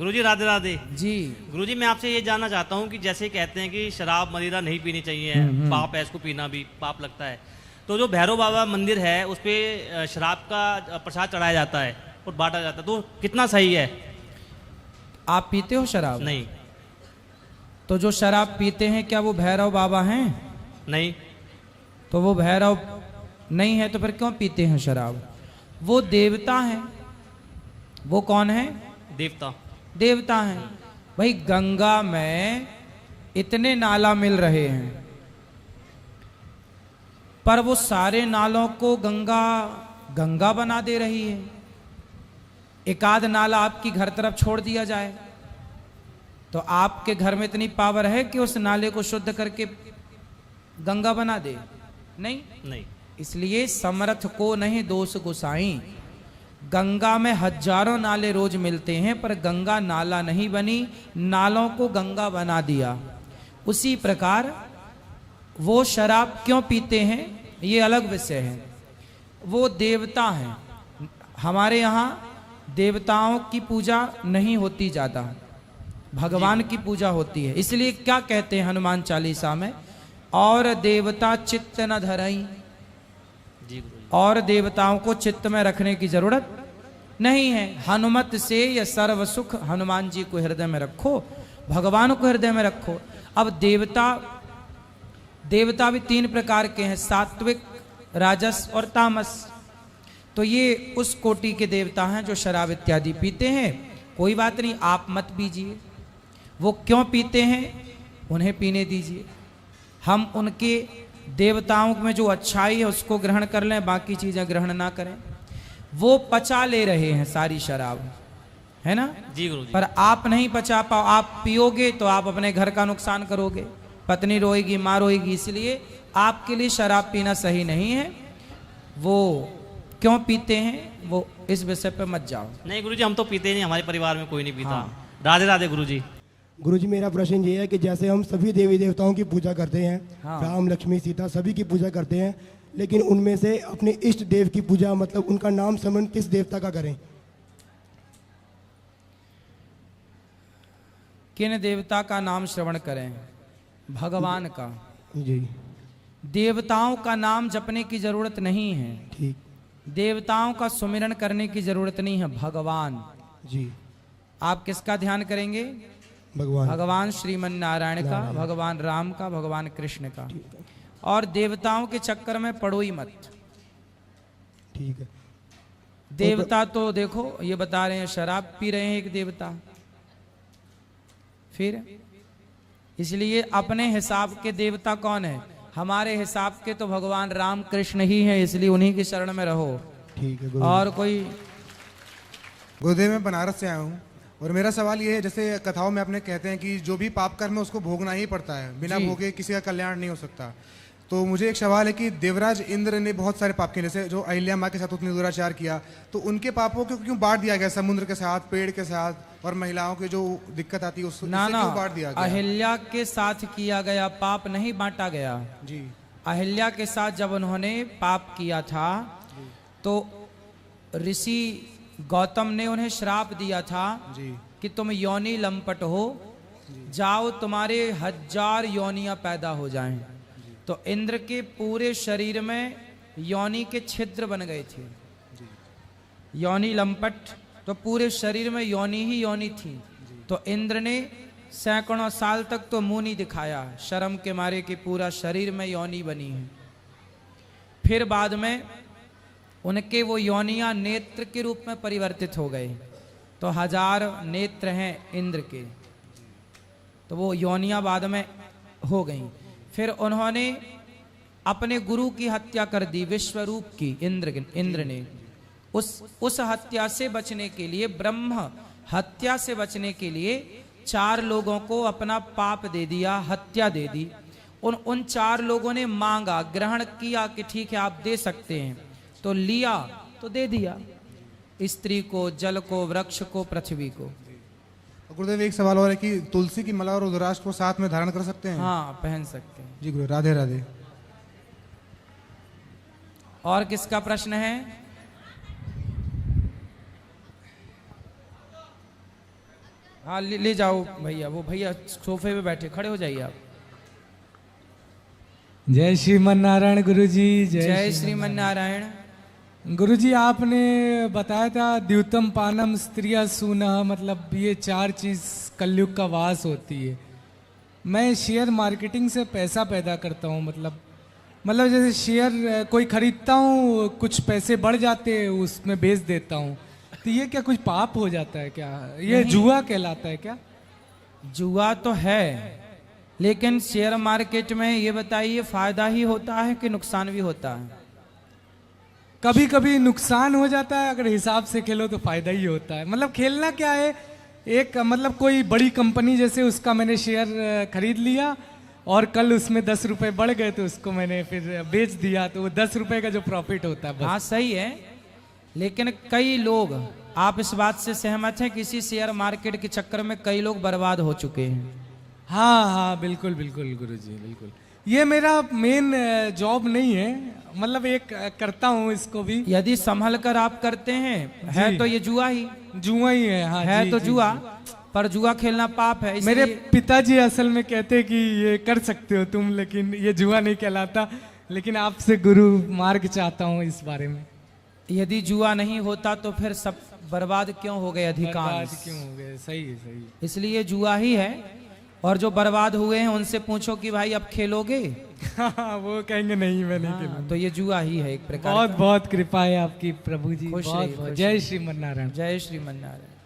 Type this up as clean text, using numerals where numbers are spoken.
गुरुजी राधे राधे जी। गुरुजी मैं आपसे ये जानना चाहता हूँ कि जैसे कहते हैं कि शराब मदिरा नहीं पीनी चाहिए, पाप है, इसको पीना भी पाप लगता है, तो जो भैरव बाबा मंदिर है उस पे शराब का प्रसाद चढ़ाया जाता है और बांटा जाता है, तो कितना सही है? आप पीते हो शराब? नहीं। तो जो शराब पीते हैं क्या वो भैरव बाबा हैं? नहीं। तो वो भैरव नहीं है तो फिर क्यों पीते हैं शराब? वो देवता हैं। वो कौन है? देवता। देवता हैं। भाई गंगा में इतने नाला मिल रहे हैं, पर वो सारे नालों को गंगा गंगा बना दे रही है। एक आध नाला आपकी घर तरफ छोड़ दिया जाए तो आपके घर में इतनी पावर है कि उस नाले को शुद्ध करके गंगा बना दे? नहीं। नहीं। इसलिए समर्थ को नहीं दोष गोसाई। गंगा में हजारों नाले रोज मिलते हैं पर गंगा नाला नहीं बनी, नालों को गंगा बना दिया। उसी प्रकार वो शराब क्यों पीते हैं ये अलग विषय है। वो देवता हैं। हमारे यहाँ देवताओं की पूजा नहीं होती ज्यादा, भगवान की पूजा होती है। इसलिए क्या कहते हैं हनुमान चालीसा में, और देवता चित्त न धरई। और देवताओं को चित्त में रखने की जरूरत नहीं है। हनुमत से या सर्व सुख, हनुमान जी को हृदय में रखो, भगवान को हृदय में रखो। अब देवता भी तीन प्रकार के हैं, सात्विक, राजस और तामस। तो ये उस कोटि के देवता हैं जो शराब इत्यादि पीते हैं। कोई बात नहीं, आप मत पीजिए। वो क्यों पीते हैं उन्हें पीने दीजिए। हम उनके देवताओं में जो अच्छाई है उसको ग्रहण कर लें, बाकी चीजें ग्रहण ना करें। वो पचा ले रहे हैं सारी शराब, है ना? जी गुरुजी। पर आप नहीं पचा पाओ, आप पियोगे तो आप अपने घर का नुकसान करोगे, पत्नी रोएगी, माँ रोएगी। इसलिए आपके लिए शराब पीना सही नहीं है। वो क्यों पीते हैं वो इस विषय पे मत जाओ। नहीं गुरुजी, हम तो पीते नहीं, हमारे परिवार में कोई नहीं पीता। हाँ। राधे राधे गुरुजी। गुरुजी मेरा प्रश्न ये है कि जैसे हम सभी देवी देवताओं की पूजा करते हैं, हाँ। राम लक्ष्मी सीता सभी की पूजा करते हैं, लेकिन उनमें से अपने इष्ट देव की पूजा मतलब उनका नाम स्मरण किस देवता का करें? किन देवता का नाम श्रवण करें? भगवान का। जी देवताओं का नाम जपने की जरूरत नहीं है। ठीक। देवताओं का सुमिरन करने की जरूरत नहीं है, भगवान। जी। आप किसका ध्यान करेंगे? भगवान। भगवान श्रीमन नारायण का, भगवान राम का, भगवान कृष्ण का। और देवताओं के चक्कर में पड़ो ही मत। ठीक है। देवता तो देखो ये बता रहे हैं शराब पी रहे हैं एक देवता। फिर इसलिए अपने हिसाब के देवता कौन है? हमारे हिसाब के तो भगवान राम कृष्ण ही हैं, इसलिए उन्हीं की शरण में रहो। ठीक है। और कोई? गुरुदेव मैं बनारस से आया हूँ और मेरा सवाल ये है, जैसे कथाओं में अपने कहते हैं कि जो भी पाप कर्म है उसको भोगना ही पड़ता है, बिना भोगे किसी का कल्याण नहीं हो सकता। तो मुझे एक सवाल है कि देवराज इंद्र ने बहुत सारे पाप किए, जैसे जो अहिल्या माँ के साथ उतनी दुराचार किया, तो उनके पापों को क्यों बांट दिया गया? समुद्र के साथ, पेड़ के साथ, और महिलाओं की जो दिक्कत आती है उससे क्यों बांट दिया गया? अहिल्या के साथ किया गया पाप नहीं बांटा गया। जी। अहिल्या के साथ जब उन्होंने पाप किया था तो ऋषि गौतम ने उन्हें श्राप दिया था जी। कि तुम योनि लंपट हो, जाओ तुम्हारे 1000 योनियां पैदा हो जाएं। तो इंद्र के पूरे शरीर में योनि के छिद्र बन गए थे। योनि लंपट, तो पूरे शरीर में योनि ही योनि थी। तो इंद्र ने सैकड़ों साल तक तो मुंह नहीं दिखाया, शर्म के मारे कि पूरा शरीर में योनि बनी है। फिर बाद में उनके वो योनियां नेत्र के रूप में परिवर्तित हो गए। तो 1000 नेत्र हैं इंद्र के, तो वो योनियां बाद में हो गई। फिर उन्होंने अपने गुरु की हत्या कर दी, विश्वरूप की, इंद्र ने। उस हत्या से बचने के लिए, ब्रह्म हत्या से बचने के लिए 4 लोगों को अपना पाप दे दिया, हत्या दे दी। उन 4 लोगों ने मांगा, ग्रहण किया कि ठीक है आप दे सकते हैं, तो लिया तो दे दिया, स्त्री को, जल को, वृक्ष को, पृथ्वी को। गुरुदेव एक सवाल और है कि तुलसी की माला और रुद्राक्ष को साथ में धारण कर सकते हैं? हाँ, पहन सकते हैं। जी गुरु, राधे राधे। और किसका प्रश्न है? हाँ ले जाओ भैया, वो भैया सोफे पे बैठे, खड़े हो जाइए आप। जय श्रीमन नारायण गुरुजी। जय श्रीमन नारायण। गुरुजी आपने बताया था द्युतम पानम स्त्रिया सूना, मतलब ये 4 चीज कलयुग का वास होती है। मैं शेयर मार्केटिंग से पैसा पैदा करता हूँ, मतलब जैसे शेयर कोई खरीदता हूँ, कुछ पैसे बढ़ जाते हैं उसमें बेच देता हूँ, तो ये क्या कुछ पाप हो जाता है क्या? ये जुआ कहलाता है क्या? जुआ तो है, लेकिन शेयर मार्केट में ये बताइए फायदा ही होता है कि नुकसान भी होता है? कभी कभी नुकसान हो जाता है, अगर हिसाब से खेलो तो फायदा ही होता है। मतलब खेलना क्या है, एक मतलब कोई बड़ी कंपनी जैसे उसका मैंने शेयर खरीद लिया और कल उसमें 10 रुपए बढ़ गए तो उसको मैंने फिर बेच दिया, तो वो 10 रुपए का जो प्रॉफिट होता है बस। हाँ सही है, लेकिन कई लोग, आप इस बात से सहमत हैं कि इसी शेयर मार्केट के चक्कर में कई लोग बर्बाद हो चुके हैं? हाँ हाँ बिल्कुल बिल्कुल गुरुजी बिल्कुल। ये मेरा मेन जॉब नहीं है, मतलब एक करता हूँ इसको भी। यदि संभल कर आप करते हैं है तो ये जुआ ही है। हाँ है जी, तो जी, जुआ जी। पर जुआ खेलना पाप है। मेरे इसलिए पिताजी असल में कहते हैं कि ये कर सकते हो तुम, लेकिन ये जुआ नहीं कहलाता। लेकिन आपसे गुरु मार्ग चाहता हूँ इस बारे में। यदि जुआ नहीं होता तो फिर सब बर्बाद क्यों हो गए अधिकांश? बर्बाद क्यों हो गए? सही है, सही है। इसलिए जुआ ही है। और जो बर्बाद हुए हैं उनसे पूछो कि भाई अब खेलोगे? वो कहेंगे नहीं, मैं नहीं खेलूंगा। तो ये जुआ ही है एक प्रकार बहुत बहुत कृपा है आपकी प्रभु जी। खुश बहुत रहिए, बहुत खुश जय रहिए। श्रीमन नारायण। जय श्रीमन नारायण।